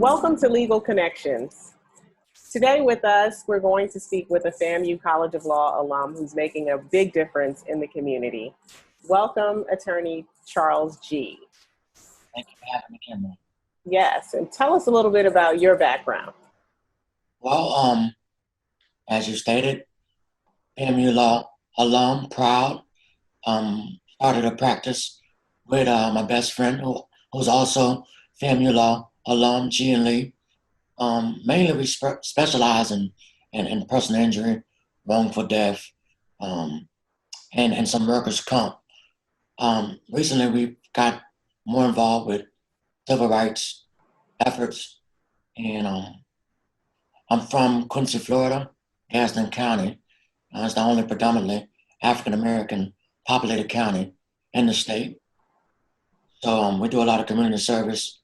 Welcome to Legal Connections. Today with us, we're going to speak with a FAMU College of Law alum who's making a big difference in the community. Welcome, Attorney Charles G. Thank you for having me, Kimberly. Yes, and tell us a little bit about your background. Well, as you stated, FAMU Law alum, proud. Started a practice with my best friend who's also FAMU Law alum, G and Lee. Mainly we specialize in personal injury, wrongful death, and some workers' comp. Recently we got more involved with civil rights efforts, and I'm from Quincy, Florida, Gaston County. It's the only predominantly African American populated county in the state. So we do a lot of community service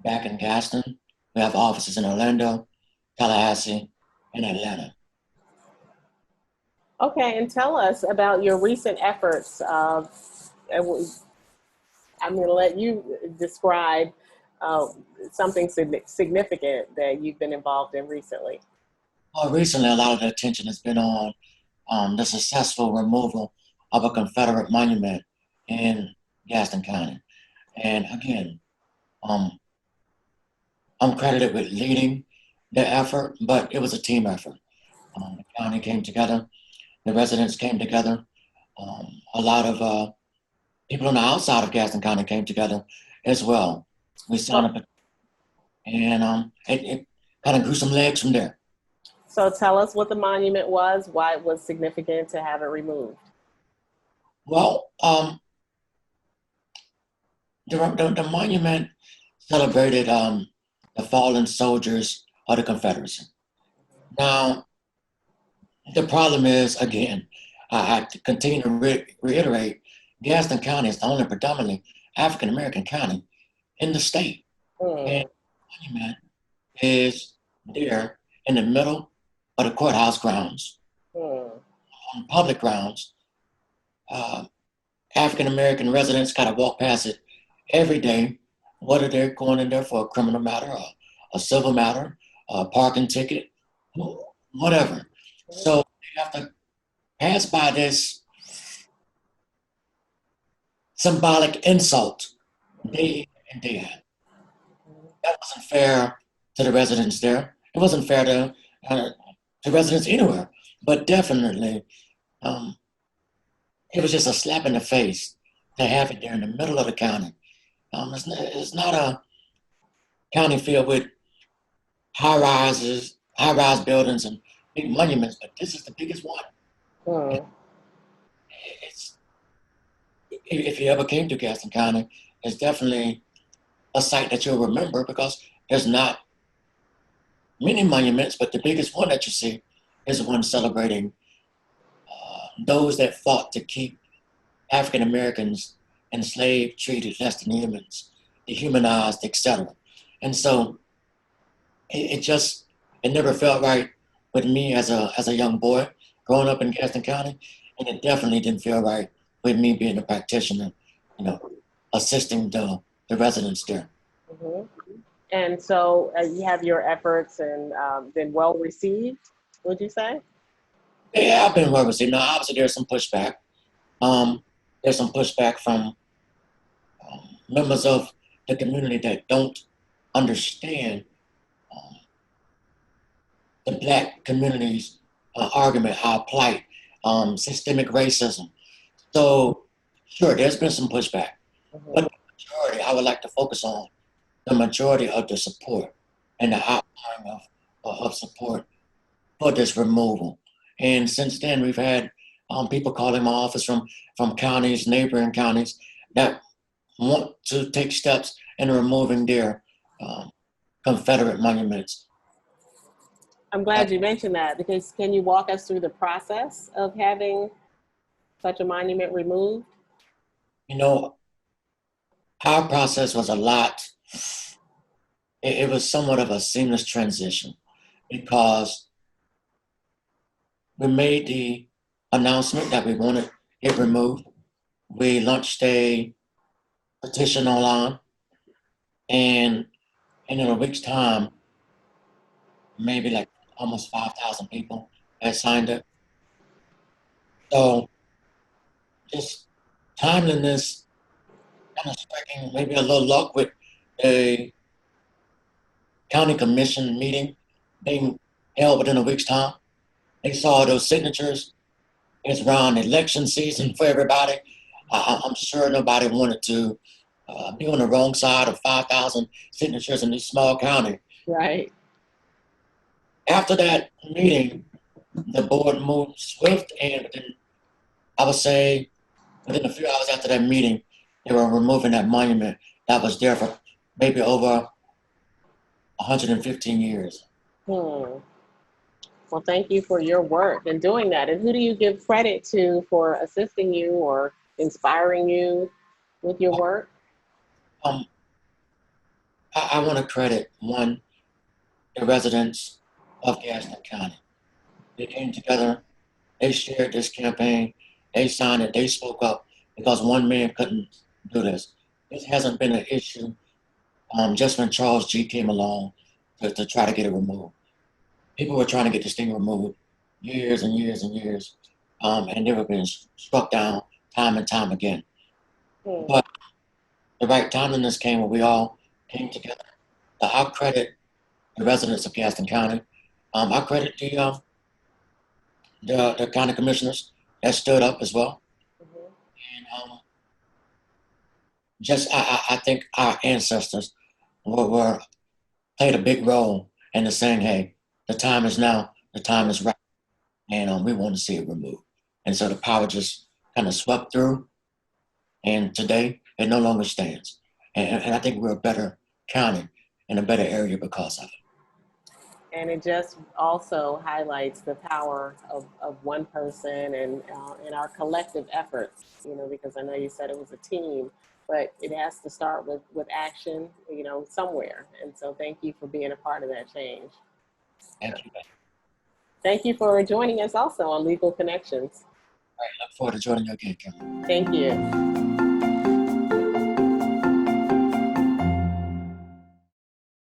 back in Gaston. We have offices in Orlando, Tallahassee, and Atlanta. Okay, and tell us about your recent efforts. I'm going to let you describe something significant that you've been involved in recently. Well, recently, a lot of the attention has been on the successful removal of a Confederate monument in Gaston County. And again, I'm credited with leading the effort, but it was a team effort. The county came together, the residents came together, a lot of people on the outside of Gaston County came together as well. We signed up, and it kind of grew some legs from there. So tell us what the monument was, why it was significant to have it removed. Well, the monument celebrated the fallen soldiers of the Confederacy. Now, the problem is, again, I continue to reiterate, Gaston County is the only predominantly African American county in the state. And the monument is there in the middle of the courthouse grounds, on public grounds. African American residents gotta walk past it every day, whether they're going in there for a criminal matter or a civil matter, a parking ticket, whatever. So they have to pass by this symbolic insult day in and day out. That wasn't fair to the residents there. It wasn't fair to residents anywhere, but definitely it was just a slap in the face to have it there in the middle of the county. It's not a county filled with high-rise buildings and big monuments, but this is the biggest one. If you ever came to Gaston County, it's definitely a site that you'll remember because there's not many monuments, but the biggest one that you see is the one celebrating those that fought to keep African Americans enslaved, treated less than humans, dehumanized, etc. And so it never felt right with me as a young boy growing up in Gaston County, and it definitely didn't feel right with me being a practitioner, assisting the residents there. Mm-hmm. And so you have your efforts and been well received, would you say? Yeah, I've been well received. Now, obviously, there's some pushback. There's some pushback from members of the community that don't understand the Black community's argument, our plight, systemic racism. So, sure, there's been some pushback, but the majority, I would like to focus on the majority of the support and the outpouring of support for this removal. And since then, we've had people calling my office from counties, neighboring counties, that want to take steps in removing their Confederate monuments. I'm glad you mentioned that, because can you walk us through the process of having such a monument removed? Our process was it was somewhat of a seamless transition because we made the announcement that we wanted it removed. We launched a petition online, and And in a week's time, maybe like almost 5,000 people had signed it. So just timeliness, kind of striking, maybe a little luck with a county commission meeting being held within a week's time. They saw those signatures. It's around election season for everybody. I'm sure nobody wanted to be on the wrong side of 5,000 signatures in this small county. Right. After that meeting, the board moved swift, and within, I would say within a few hours after that meeting, they were removing that monument that was there for maybe over 115 years. Hmm. Well, thank you for your work and doing that. And who do you give credit to for assisting you or inspiring you with your work? Um, I want to credit one, the residents of Gaston County. They came together, they shared this campaign, they signed it, they spoke up because one man couldn't do this. This hasn't been an issue just when Charles G came along to try to get it removed. People were trying to get this thing removed years and years and years, and they were being struck down time and time again. Hmm. But the right timeliness came when we all came together. So I credit the residents of Gaston County. I credit the county commissioners that stood up as well. Mhm. And I think our ancestors were played a big role in the saying, hey, the time is now, the time is right, and we want to see it removed. And so the power just kind of swept through, and today it no longer stands. And I think we're a better county and a better area because of it. And it just also highlights the power of one person and our collective efforts, you know, because I know you said it was a team, but it has to start with action, you know, somewhere. And so thank you for being a part of that change. Thank you. Thank you for joining us also on Legal Connections. I look forward to joining you again, Kim. Thank you.